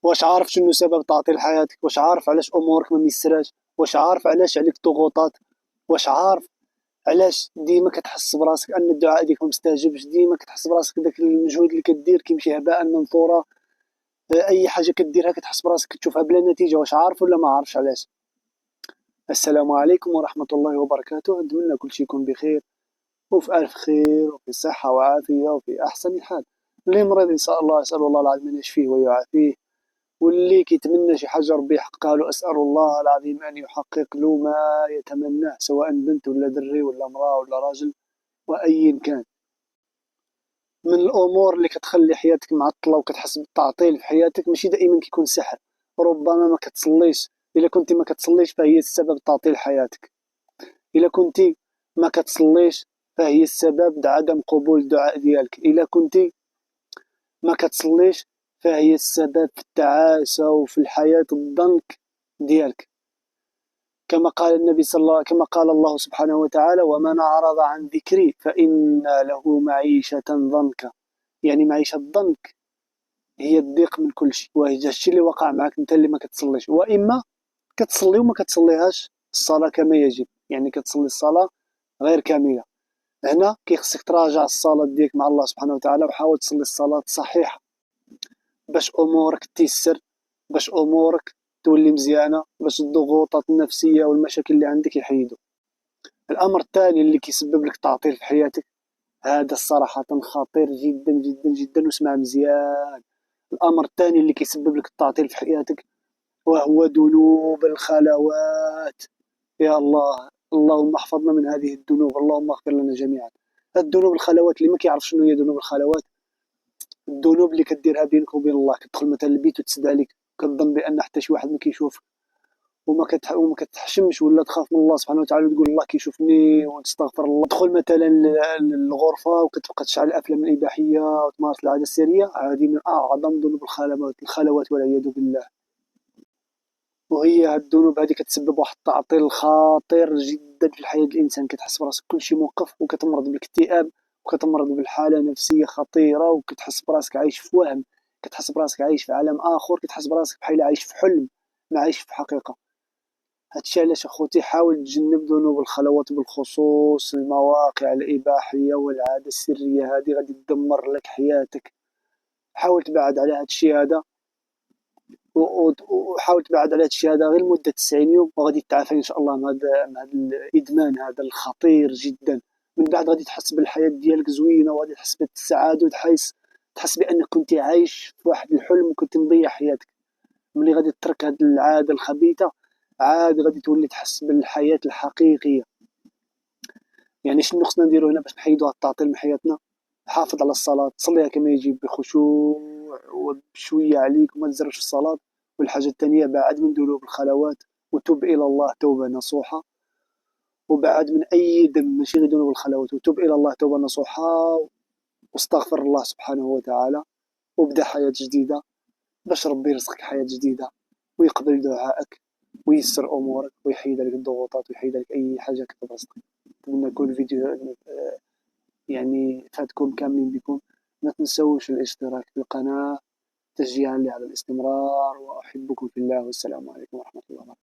واش عارف شنو سبب تعطيل حياتك؟ واش عارف علاش امورك ما ميسراش؟ واش عارف علاش عليك ضغوطات؟ واش عارف علاش ديما كتحس براسك ان الدعاء ديالك ما مستجابش؟ ديما كتحس براسك داك المجهود اللي كدير كيمشي هباء منثورا؟ اي حاجه كديرها كتحس براسك كتشوفها بلا نتيجه. واش عارف ولا ما عارفش علاش؟ السلام عليكم ورحمه الله وبركاته. نتمنى كل شيء يكون بخير وفي الف خير وفي صحه وعافيه وفي احسن حال. اللي مريض ان شاء الله اسال الله العظيم ان يشفيه ويعافيه، واللي كيتمنى شي حاجة ربي يحققها له أسأل الله العظيم أن يحقق له ما يتمناه، سواء بنت ولا دري ولا امرأة ولا راجل وأيا كان. من الأمور اللي كتخلي حياتك معطلة وكتحس بالتعطيل في حياتك ماشي دائما كيكون سحر. ربما ما كتصليش. إلا كنتي ما كتصليش فهي السبب تعطيل حياتك. إلا كنتي ما كتصليش فهي السبب عدم قبول الدعاء ديالك. إلا كنتي ما كتصليش فهي السبب في التعاسة وفي الحياة الضنك ديالك. كما قال الله سبحانه وتعالى: ومن أعرض عن ذكري فإن له معيشة ضنكا. يعني معيشة ضنك هي الضيق من كل شيء، وهذا الشيء اللي وقع معك انت اللي ما كتصليش. واما كتصلي وما كتصليهاش الصلاة كما يجب، يعني كتصلي الصلاة غير كاملة. هنا كيخصك تراجع الصلاة ديالك مع الله سبحانه وتعالى وحاول تصلي الصلاة صحيحة باش امورك تيسر، باش امورك تولي مزيانه، باش الضغوطات النفسيه والمشاكل اللي عندك يحيدوا. الامر الثاني اللي كيسبب لك تعطيل في حياتك، هذا الصراحه خطير جدا جدا جدا واسمع مزيان. الامر الثاني اللي كيسبب لك التعطيل في حياتك وهو ذنوب الخلوات. يا الله، اللهم احفظنا من هذه الذنوب، اللهم اغفر لنا جميعا. الذنوب الخلوات، اللي ما كيعرف شنو هي ذنوب الخلوات، الذنوب اللي كديرها بينك وبين الله. كتدخل مثلا البيت وتسد عليك، كتظن بان حتى شي واحد ما كيشوفك، وما كتحشمش ولا تخاف من الله سبحانه وتعالى وتقول الله كيشوفني وتستغفر الله. تدخل مثلا للغرفه وكتبقى تشعل الافلام الاباحيه وتمارس العاده السريه، هذه من اعظم ذنوب الخلوات والعياذ بالله. وهي هاد الذنوب هذه كتسبب واحد التعطيل خطير جدا في حياه الانسان. كتحس براسك كلشي موقف، وكتمرض بالاكتئاب، وكتمرض بالحاله نفسيه خطيره، وكتحس براسك عايش في وهم، كتحس براسك عايش في عالم اخر، كتحس براسك بحال عايش في حلم ما عايش في حقيقه. هادشي علاش اخوتي حاول تجنب ذنوب الخلوات، بالخصوص المواقع الإباحية والعادة السرية. هذه غادي تدمر لك حياتك. حاول تبعد على هادشي هذا، وحاول تبعد على هادشي هذا غير لمدة 90 يوم، وغادي تعافى إن شاء الله من هذا الإدمان هذا الخطير جدا. من بعد غادي تحس بالحياة ديالك زوينة، وغادي تحس بالسعادة، تحس بأنك كنت عايش في واحد الحلم وكنت مضيع حياتك. ملي غادي تترك هاد العادة الخبيثة عاد غادي تولي تحس بالحياة الحقيقية. يعني شنو خصنا نديرو هنا باش نحيدو هاد التعطيل من حياتنا؟ حافظ على الصلاة، تصليها كما يجب بخشوع وبشوية عليك وما تزرش في الصلاة. والحاجة الثانية، بعد من ذنوب الخلوات وتوب إلى الله توبة نصوحة. وبعد من أي ذنب ماشي غير ذنوب الخلوات، وتوب إلى الله توبة نصوحة، واستغفر الله سبحانه وتعالى، وابدأ حياة جديدة باش ربي يرزقك حياة جديدة ويقبل دعائك وييسر امورك ويحيد عليك الضغوطات ويحيد عليك اي حاجه كتبسطك. نتمنى يكون الفيديو يعني فاتكم كاملين بكم. ما تنسوش الاشتراك في القناه تشجيعا لي على الاستمرار، واحبكم في الله، والسلام عليكم ورحمه الله وبركاته.